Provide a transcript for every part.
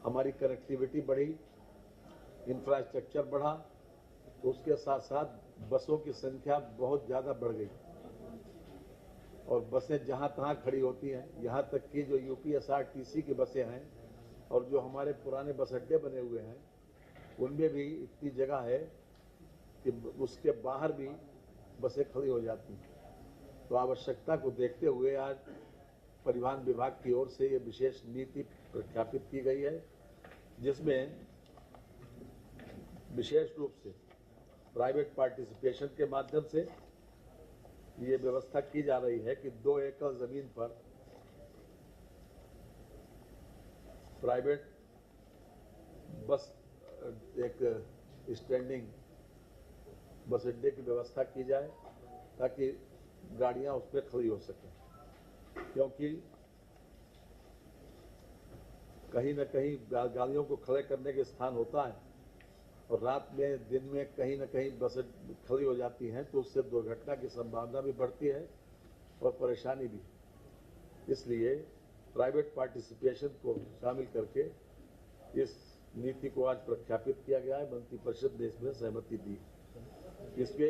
हमारी कनेक्टिविटी बढ़ी, इंफ्रास्ट्रक्चर बढ़ा, तो उसके साथ साथ बसों की संख्या बहुत ज़्यादा बढ़ गई और बसें जहाँ तहाँ खड़ी होती हैं। यहाँ तक कि जो यूपीएसआरटीसी की बसें हैं और जो हमारे पुराने बस अड्डे बने हुए हैं, उनमें भी इतनी जगह है कि उसके बाहर भी बसें खड़ी हो जाती हैं। तो आवश्यकता को देखते हुए आज परिवहन विभाग की ओर से ये विशेष नीति प्रख्यापित की गई है, जिसमें विशेष रूप से प्राइवेट पार्टिसिपेशन के माध्यम से ये व्यवस्था की जा रही है कि 2 एकड़ जमीन पर प्राइवेट बस एक स्टैंडिंग बस अड्डे की व्यवस्था की जाए ताकि गाड़ियां उस पर खड़ी हो सकें, क्योंकि कहीं न कहीं गाड़ियों को खड़े करने के स्थान होता है और रात में दिन में कहीं न कहीं बसें खड़ी हो जाती हैं, तो उससे दुर्घटना की संभावना भी बढ़ती है और परेशानी भी। इसलिए प्राइवेट पार्टिसिपेशन को शामिल करके इस नीति को आज प्रख्यापित किया गया है। मंत्रिपरिषद ने इसमें सहमति दी। इसमें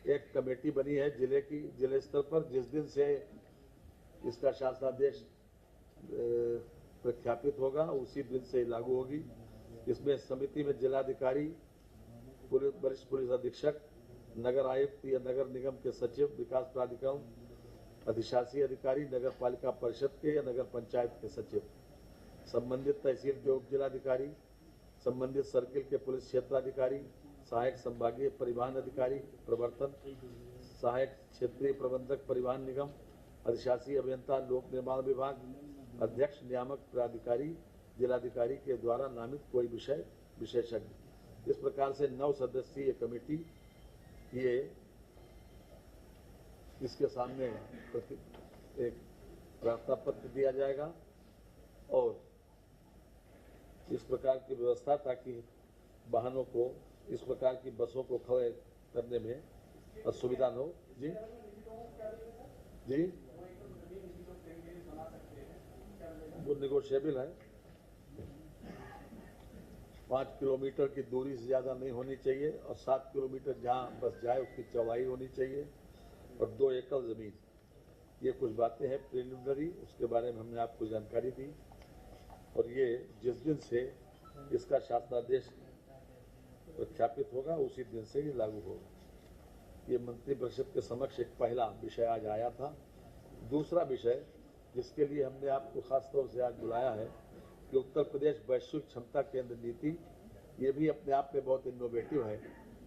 एक कमेटी बनी है जिले स्तर पर, जिस दिन से इसका शासनादेश प्रख्यापित होगा उसी दिन से लागू होगी। इसमें समिति में जिलाधिकारी, वरिष्ठ पुलिस अधीक्षक, नगर आयुक्त या नगर निगम के सचिव, विकास प्राधिकरण, अधिशासी अधिकारी, नगर पालिका परिषद के या नगर पंचायत के सचिव, संबंधित तहसील के उप जिलाधिकारी, संबंधित सर्किल के पुलिस क्षेत्राधिकारी, सहायक संभागीय परिवहन अधिकारी, प्रवर्तन सहायक क्षेत्रीय प्रबंधक परिवहन निगम, अधिशासी अभियंता लोक निर्माण विभाग, अध्यक्ष नियामक प्राधिकारी, जिलाधिकारी के द्वारा नामित कोई विषय विशेषज्ञ। इस प्रकार से 9 सदस्यीय कमेटी ये इसके सामने एक प्रार्थना पत्र दिया जाएगा और इस प्रकार की व्यवस्था, ताकि वाहनों को, इस प्रकार की बसों को खड़े करने में असुविधा न हो। जी जी, वो नेगोशिएबल है। 5 किलोमीटर की दूरी से ज़्यादा नहीं होनी चाहिए और 7 किलोमीटर जहाँ बस जाए उसकी चौड़ाई होनी चाहिए और 2 एकड़ ज़मीन। ये कुछ बातें हैं प्रिलिमिनरी, उसके बारे में हमने आपको जानकारी दी और ये जिस दिन से इसका शासनादेश प्रख्यापित होगा उसी दिन से ये लागू होगा। ये मंत्रिपरिषद के समक्ष एक पहला विषय आज आया था। दूसरा विषय जिसके लिए हमने आपको खास तौर से आज बुलाया है कि उत्तर प्रदेश वैश्विक क्षमता केंद्र नीति, ये भी अपने आप में बहुत इनोवेटिव है।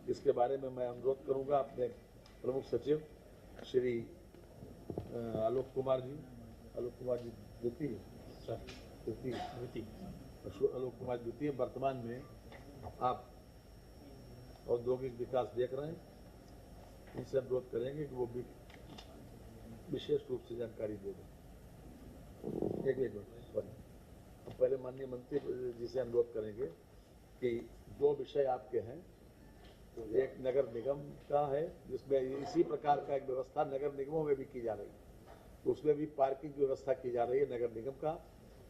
इसके बारे में मैं अनुरोध करूंगा अपने प्रमुख सचिव श्री आलोक कुमार जी द्वितीय आलोक कुमार द्वितीय, वर्तमान में आप औद्योगिक विकास देख रहे हैं, इनसे अनुरोध करेंगे कि वो भी विशेष रूप से जानकारी दे दें। एक मिनट सॉरी, पहले माननीय मंत्री जी से अनुरोध करेंगे कि 2 विषय आपके हैं। एक नगर निगम का है जिसमें इसी प्रकार का एक व्यवस्था नगर निगमों में भी की जा रही है, तो उसमें भी पार्किंग की व्यवस्था की जा रही है नगर निगम का।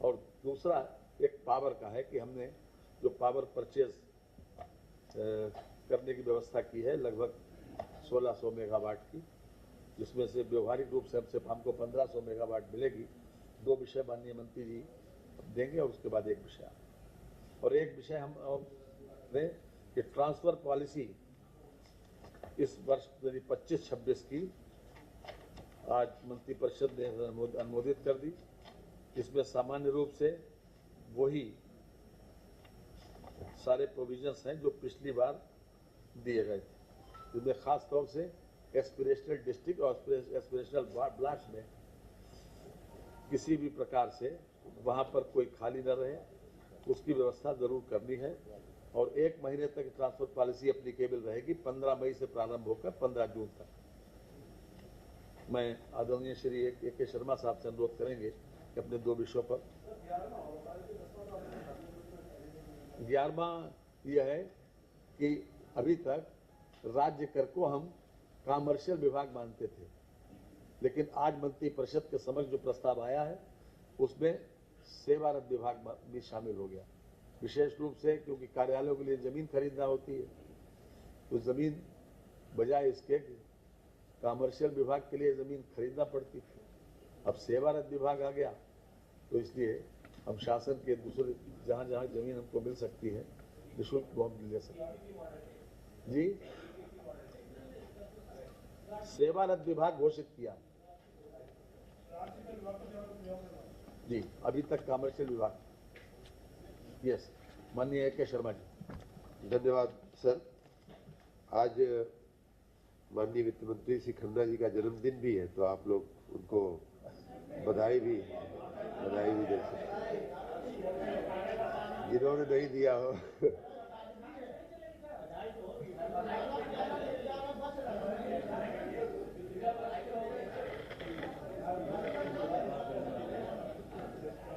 और दूसरा एक पावर का है कि हमने जो पावर परचेज करने की व्यवस्था की है लगभग 1600 मेगावाट की, जिसमें से व्यवहारिक रूप से हमको 1500 मेगावाट मिलेगी। 2 विषय माननीय मंत्री जी देंगे और उसके बाद एक विषय और एक विषय हम दें कि ट्रांसफर पॉलिसी इस वर्ष 25-26 की आज मंत्रिपरिषद ने अनुमोदित कर दी। इसमें सामान्य रूप से वही सारे प्रोविजंस हैं जो पिछली बार दिए गए थे, जिसमें खास तौर से एस्पिरेशनल डिस्ट्रिक्ट और एस्पिरेशनल ब्लॉक्स में किसी भी प्रकार से वहाँ पर कोई खाली न रहे, उसकी व्यवस्था जरूर करनी है। और 1 महीने तक ट्रांसफर पॉलिसी एप्लीकेबल रहेगी, 15 मई से प्रारंभ होकर 15 जून तक। मैं आदरणीय श्री ए.के. शर्मा साहब से अनुरोध करेंगे कि अपने 2 विषयों पर। 11वां यह है कि अभी तक राज्य कर को हम कॉमर्शियल विभाग मानते थे, लेकिन आज मंत्रिपरिषद के समक्ष जो प्रस्ताव आया है उसमें सेवारत विभाग भी शामिल हो गया, विशेष रूप से क्योंकि कार्यालयों के लिए जमीन खरीदना होती है, तो जमीन बजाय इसके कॉमर्शियल विभाग के लिए जमीन खरीदना पड़ती थी। अब सेवारत विभाग आ गया, तो इसलिए हम शासन के दूसरे जहाँ जहाँ जमीन हमको मिल सकती है निःशुल्क वो हम ले सकते हैं। जी, सेवारत विभाग घोषित किया जी, अभी तक कॉमर्शियल विभाग। यस, माननीय के शर्मा जी। धन्यवाद सर। आज माननीय वित्त मंत्री श्री खन्ना जी का जन्मदिन भी है, तो आप लोग उनको बधाई भी दे सकते हैं जिन्होंने नहीं दिया हो।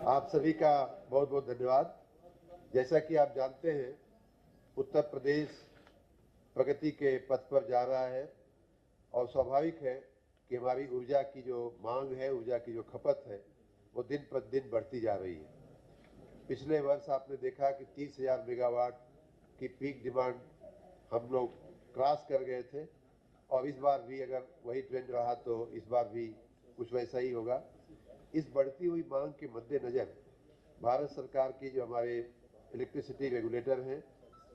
आप सभी का बहुत बहुत धन्यवाद। जैसा कि आप जानते हैं, उत्तर प्रदेश प्रगति के पथ पर जा रहा है और स्वाभाविक है कि हमारी ऊर्जा की जो मांग है, ऊर्जा की जो खपत है, वो दिन प्रतिदिन बढ़ती जा रही है। पिछले वर्ष आपने देखा कि 30,000 मेगावाट की पीक डिमांड हम लोग क्रॉस कर गए थे और इस बार भी अगर वही ट्रेंड रहा तो इस बार भी कुछ वैसा ही होगा। इस बढ़ती हुई मांग के मद्देनज़र भारत सरकार की जो हमारे इलेक्ट्रिसिटी रेगुलेटर हैं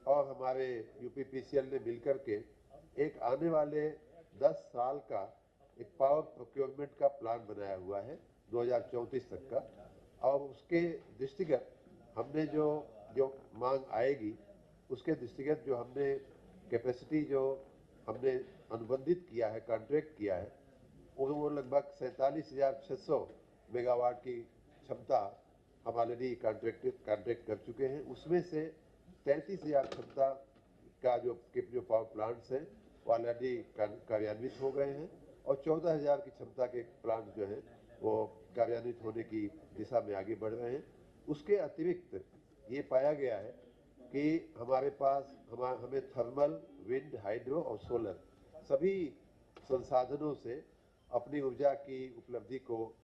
और हमारे यूपीपीसीएल ने मिलकर के एक आने वाले 10 साल का एक पावर प्रोक्योरमेंट का प्लान बनाया हुआ है 2034 तक का, और उसके दृष्टिगत हमने जो मांग आएगी उसके दृष्टिगत जो हमने कैपेसिटी जो हमने अनुबंधित किया है, कॉन्ट्रैक्ट किया है, वो लगभग 47,600 मेगावाट की क्षमता हम ऑलरेडी कॉन्ट्रैक्ट कर चुके हैं। उसमें से 33,000 क्षमता का जो पावर प्लांट्स हैं वो ऑलरेडी कार्यान्वित हो गए हैं और 14,000 की क्षमता के प्लांट जो हैं वो कार्यान्वित होने की दिशा में आगे बढ़ रहे हैं। उसके अतिरिक्त ये पाया गया है कि हमारे पास हमें थर्मल, विंड, हाइड्रो और सोलर सभी संसाधनों से अपनी ऊर्जा की उपलब्धि को